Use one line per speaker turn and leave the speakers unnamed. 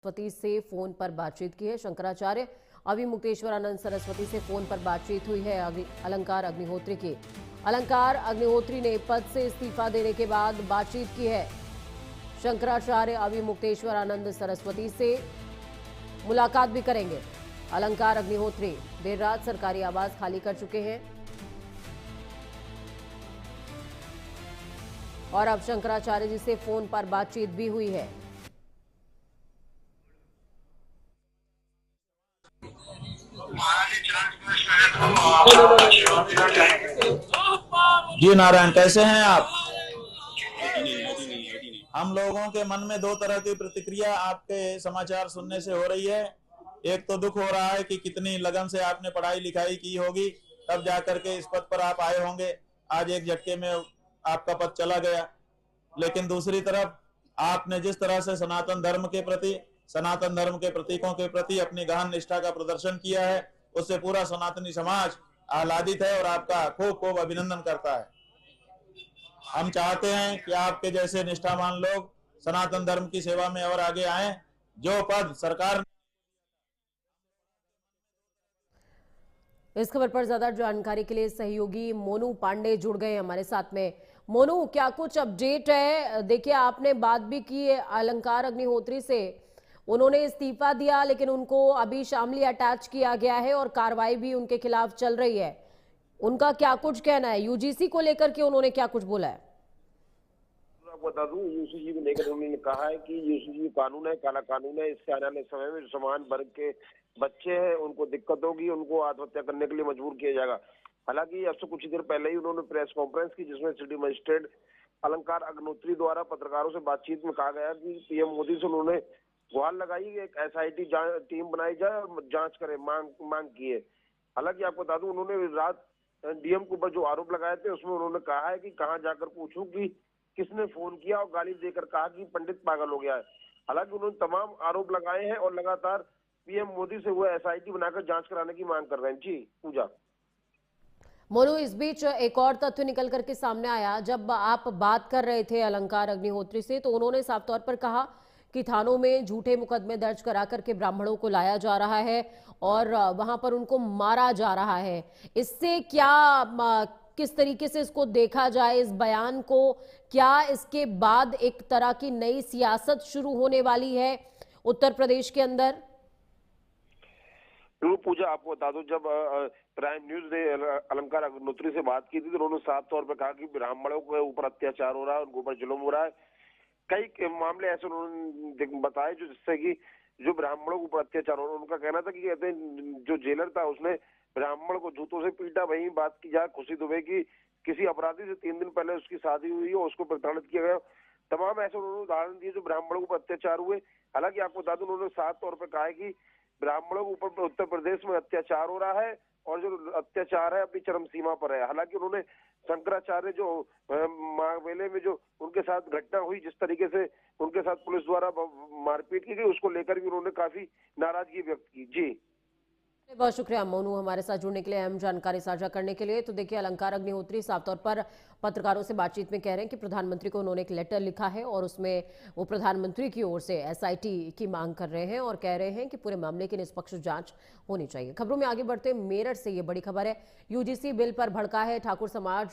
सरस्वती से फोन पर बातचीत की है। शंकराचार्य अभिमुक्तेश्वरानंद सरस्वती से फोन पर बातचीत हुई है अलंकार अग्निहोत्री की। अलंकार अग्निहोत्री ने पद से इस्तीफा देने के बाद बातचीत की है। शंकराचार्य अभिमुक्तेश्वरानंद सरस्वती से मुलाकात भी करेंगे। अलंकार अग्निहोत्री देर रात सरकारी आवास खाली कर चुके हैं और अब शंकराचार्य जी से फोन पर बातचीत भी हुई है।
जी नारायण, कैसे हैं आप? हम लोगों के मन में दो तरह की प्रतिक्रिया आपके समाचार सुनने से हो रही है। एक तो दुख हो रहा है कि कितनी लगन से आपने पढ़ाई लिखाई की होगी, तब जाकर के इस पद पर आप आए होंगे। आज एक झटके में आपका पद चला गया। लेकिन दूसरी तरफ आपने जिस तरह से सनातन धर्म के प्रति, सनातन धर्म के प्रतीकों के प्रति अपनी गहन निष्ठा का प्रदर्शन किया है, उससे पूरा सनातनी समाज आह्लादित है और आपका खूब खूब अभिनंदन करता है। हम चाहते हैं कि आपके जैसे निष्ठावान लोग सनातन धर्म की सेवा में और आगे आएं। जो पद सरकार
इस खबर पर ज्यादा जानकारी के लिए सहयोगी मोनू पांडे जुड़ गए हमारे साथ में। मोनू, क्या कुछ अपडेट है? देखिए, आपने बात भी की है अलंकार अग्निहोत्री से, उन्होंने इस्तीफा दिया लेकिन उनको अभी शामली अटैच किया गया है और कार्रवाई भी उनके खिलाफ चल रही है। उनका क्या कुछ कहना है? यूजीसी को लेकर के उन्होंने क्या कुछ बोला है?
आपको बता दूं, यूसीजी को लेकर उन्होंने कहा है कि यूसीजी कानून है, काला कानून है। इससे आने वाले समय में जो समान वर्ग के बच्चे हैं उनको दिक्कत होगी, उनको आत्महत्या करने के लिए मजबूर किया जाएगा। हालांकि अब से कुछ देर पहले ही उन्होंने प्रेस कॉन्फ्रेंस की, जिसमें सिटी मजिस्ट्रेट अलंकार अग्निहोत्री द्वारा पत्रकारों से बातचीत में कहा गया कि पीएम मोदी से उन्होंने गुहार लगाई, एक एसआईटी टीम बनाई जाए और जांच करे, मांग की है। हालांकि आपको बता दूं, उन्होंने रात डीएम के ऊपर जो आरोप लगाए थे उसमें उन्होंने कहा है कि कहां जाकर पूछूं कि किसने फोन किया, और गाली देकर कहा कि पंडित पागल हो गया है। हालांकि उन्होंने तमाम आरोप लगाए हैं और लगातार पीएम मोदी से वो एसआईटी बनाकर जांच कराने की मांग कर रहे हैं। जी पूजा।
मोनू, इस बीच एक और तथ्य निकल करके सामने आया। जब आप बात कर रहे थे अलंकार अग्निहोत्री से, तो उन्होंने साफ तौर पर कहा कि थानों में झूठे मुकदमे दर्ज करा करके ब्राह्मणों को लाया जा रहा है और वहां पर उनको मारा जा रहा है। इससे क्या किस तरीके से इसको देखा जाए, इस बयान को? क्या इसके बाद एक तरह की नई सियासत शुरू होने वाली है उत्तर प्रदेश के अंदर?
पूजा, आपको बता दो, जब प्राइम न्यूज ने अलंकार अग्निहोत्री से बात की थी तो उन्होंने साफ तौर पर कहा कि ब्राह्मणों के ऊपर अत्याचार हो रहा है, उनके ऊपर जुल्म हो रहा है। कई मामले ऐसे उन्होंने बताए जो जिससे कि जो ब्राह्मणों के ऊपर अत्याचार हो रहा है। उनका कहना था कि कहते हैं जो जेलर था उसने ब्राह्मण को जूतों से पीटा। वही बात की जाए खुशी दुबे की, किसी अपराधी से 3 दिन पहले उसकी शादी हुई और उसको प्रताड़ित किया गया। तमाम ऐसे उन्होंने उदाहरण दिए जो ब्राह्मणों के ऊपर अत्याचार हुए। हालांकि आपको बता दूं, उन्होंने साफ तौर पर कहा है कि ब्राह्मणों के ऊपर उत्तर प्रदेश में अत्याचार हो रहा है और जो अत्याचार है अपनी चरम सीमा पर है। हालांकि उन्होंने शंकराचार्य जो मेले में जो उनके साथ घटना हुई, जिस तरीके से उनके साथ पुलिस द्वारा मारपीट की गई, उसको लेकर भी उन्होंने काफी नाराजगी व्यक्त की। जी
बहुत शुक्रिया मोनू, हमारे साथ जुड़ने के लिए, अहम जानकारी साझा करने के लिए। तो देखिए, अलंकार अग्निहोत्री साफ तौर पर पत्रकारों से बातचीत में कह रहे हैं कि प्रधानमंत्री को उन्होंने एक लेटर लिखा है और उसमें वो प्रधानमंत्री की ओर से एसआईटी की मांग कर रहे हैं और कह रहे हैं कि पूरे मामले की निष्पक्ष जांच होनी चाहिए। खबरों में आगे बढ़ते मेरठ से ये बड़ी खबर है। यूजीसी बिल पर भड़का है ठाकुर समाज।